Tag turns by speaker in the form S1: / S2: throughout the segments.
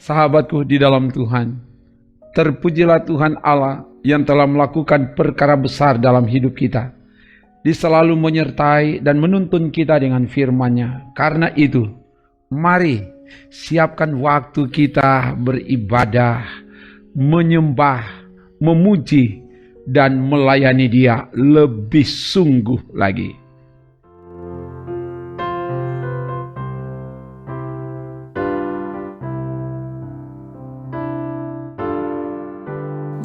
S1: Sahabatku di dalam Tuhan, terpujilah Tuhan Allah yang telah melakukan perkara besar dalam hidup kita. Dia selalu menyertai dan menuntun kita dengan firman-Nya. Karena itu, mari siapkan waktu kita beribadah, menyembah, memuji, dan melayani Dia lebih sungguh lagi.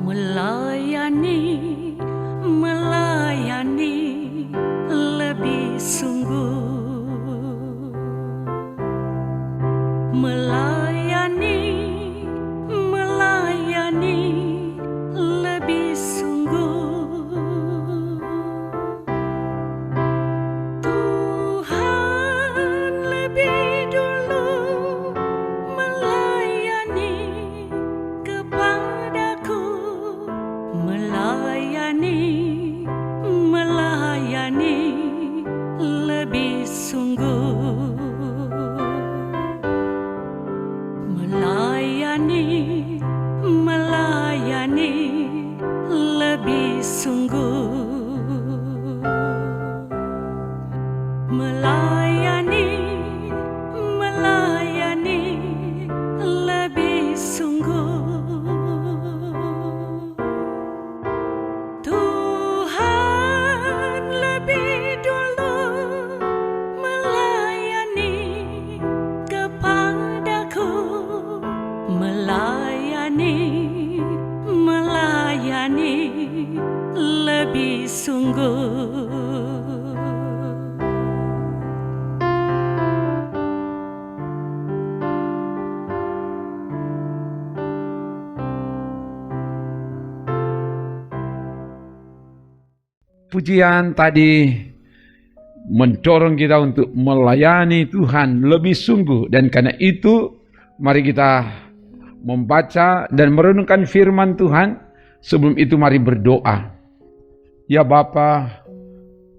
S2: Melayani lebih sungguh, melayani lebih sungguh. Tuhan lebih dulu melayani kepadaku, melayani lebih sungguh, melayani lebih sungguh, melayani lebih sungguh. Melayani lebih sungguh.
S1: Pujian tadi mendorong kita untuk melayani Tuhan lebih sungguh, dan karena itu mari kita membaca dan merenungkan firman Tuhan. Sebelum itu mari berdoa. Ya Bapa,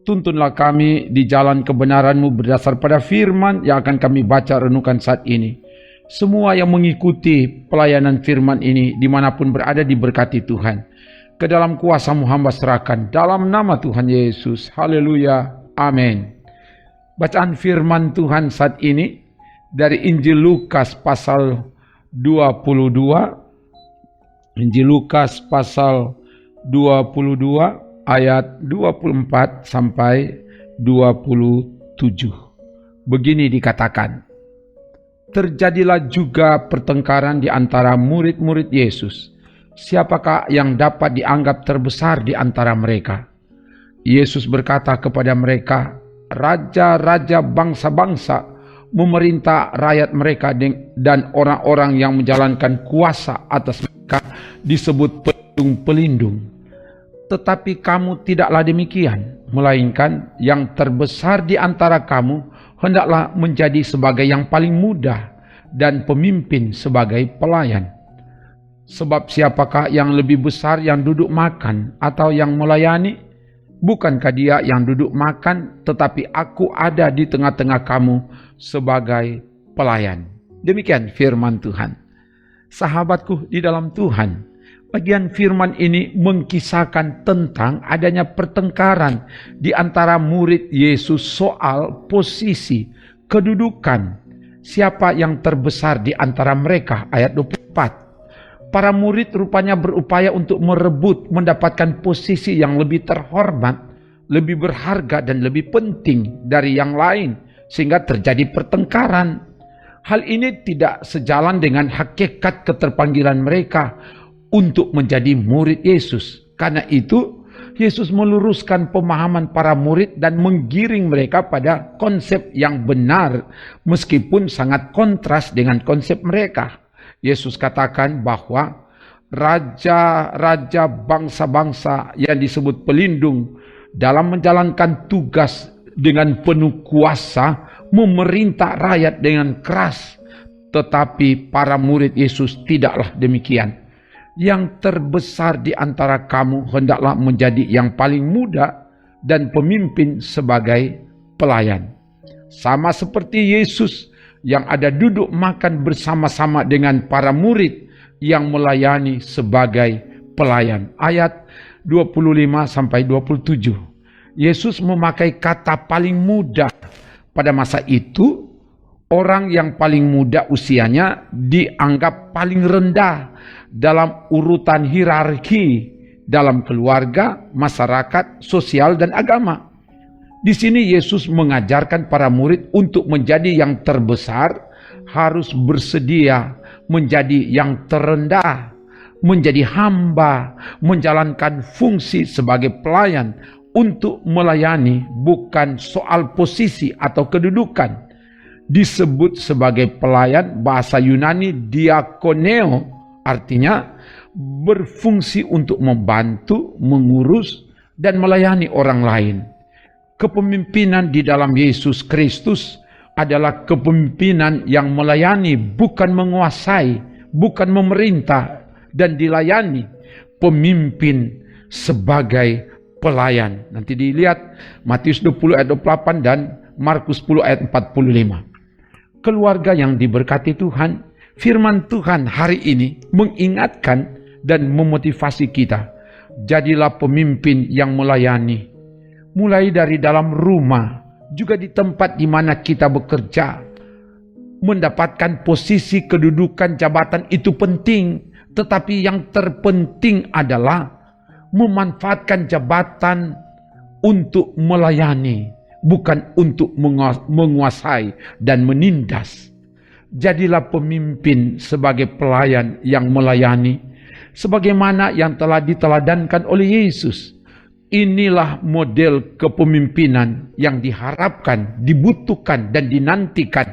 S1: tuntunlah kami di jalan kebenaran-Mu berdasar pada firman yang akan kami baca renungkan saat ini. Semua yang mengikuti pelayanan firman ini dimanapun berada diberkati Tuhan. Ke dalam kuasa-Mu hamba serahkan dalam nama Tuhan Yesus. Haleluya. Amin. Bacaan firman Tuhan saat ini dari Injil Lukas pasal 22. Injil Lukas pasal 22 ayat 24 sampai 27. Begini dikatakan, terjadilah juga pertengkaran di antara murid-murid Yesus. Siapakah yang dapat dianggap terbesar di antara mereka? Yesus berkata kepada mereka, raja-raja bangsa-bangsa memerintah rakyat mereka, dan orang-orang yang menjalankan kuasa atas mereka disebut pelindung-pelindung. Tetapi kamu tidaklah demikian, melainkan yang terbesar di antara kamu hendaklah menjadi sebagai yang paling muda, dan pemimpin sebagai pelayan. Sebab siapakah yang lebih besar, yang duduk makan atau yang melayani? Bukankah dia yang duduk makan, tetapi aku ada di tengah-tengah kamu sebagai pelayan. Demikian firman Tuhan. Sahabatku di dalam Tuhan, bagian firman ini mengkisahkan tentang adanya pertengkaran di antara murid Yesus soal posisi, kedudukan, siapa yang terbesar di antara mereka. Ayat 24. Para murid rupanya berupaya untuk merebut, mendapatkan posisi yang lebih terhormat, lebih berharga dan lebih penting dari yang lain, sehingga terjadi pertengkaran. Hal ini tidak sejalan dengan hakikat keterpanggilan mereka untuk menjadi murid Yesus. Karena itu, Yesus meluruskan pemahaman para murid dan menggiring mereka pada konsep yang benar, meskipun sangat kontras dengan konsep mereka. Yesus katakan bahwa raja-raja bangsa-bangsa yang disebut pelindung dalam menjalankan tugas dengan penuh kuasa memerintah rakyat dengan keras. Tetapi para murid Yesus tidaklah demikian. Yang terbesar di antara kamu hendaklah menjadi yang paling muda dan pemimpin sebagai pelayan. Sama seperti Yesus yang ada duduk makan bersama-sama dengan para murid yang melayani sebagai pelayan. Ayat 25-27. Yesus memakai kata paling muda. Pada masa itu, orang yang paling muda usianya dianggap paling rendah dalam urutan hierarki dalam keluarga, masyarakat, sosial, dan agama. Di sini Yesus mengajarkan para murid untuk menjadi yang terbesar harus bersedia menjadi yang terendah, menjadi hamba, menjalankan fungsi sebagai pelayan untuk melayani, bukan soal posisi atau kedudukan. Disebut sebagai pelayan, bahasa Yunani diakoneo, artinya berfungsi untuk membantu, mengurus, dan melayani orang lain. Kepemimpinan di dalam Yesus Kristus adalah kepemimpinan yang melayani, bukan menguasai, bukan memerintah, dan dilayani. Pemimpin sebagai pelayan. Nanti dilihat Matius 20 ayat 28 dan Markus 10 ayat 45. Keluarga yang diberkati Tuhan, firman Tuhan hari ini mengingatkan dan memotivasi kita. Jadilah pemimpin yang melayani. Mulai dari dalam rumah, juga di tempat di mana kita bekerja. Mendapatkan posisi kedudukan jabatan itu penting, tetapi yang terpenting adalah memanfaatkan jabatan untuk melayani, bukan untuk menguasai dan menindas. Jadilah pemimpin sebagai pelayan yang melayani, sebagaimana yang telah diteladankan oleh Yesus. Inilah model kepemimpinan yang diharapkan, dibutuhkan, dan dinantikan.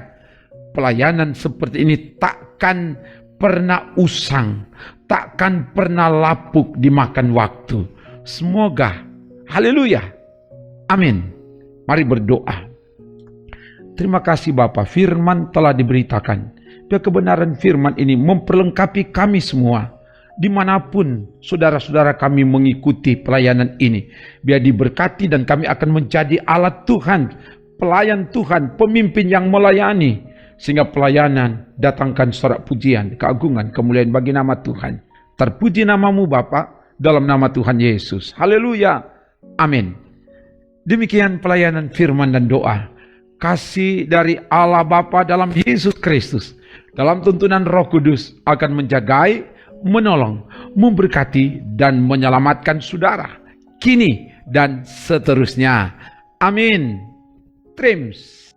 S1: Pelayanan seperti ini takkan pernah usang, takkan pernah lapuk dimakan waktu. Semoga, haleluya, amin. Mari berdoa. Terima kasih Bapa, firman telah diberitakan. Biar kebenaran firman ini memperlengkapi kami semua. Dimanapun saudara-saudara kami mengikuti pelayanan ini, biar diberkati dan kami akan menjadi alat Tuhan, pelayan Tuhan, pemimpin yang melayani, sehingga pelayanan datangkan sorak pujian, keagungan, kemuliaan bagi nama Tuhan. Terpuji namamu Bapa, dalam nama Tuhan Yesus. Haleluya, amin. Demikian pelayanan firman dan doa. Kasih dari Allah Bapa dalam Yesus Kristus, dalam tuntunan Roh Kudus akan menjagai, menolong, memberkati, dan menyelamatkan saudara kini dan seterusnya. Amin. Trims.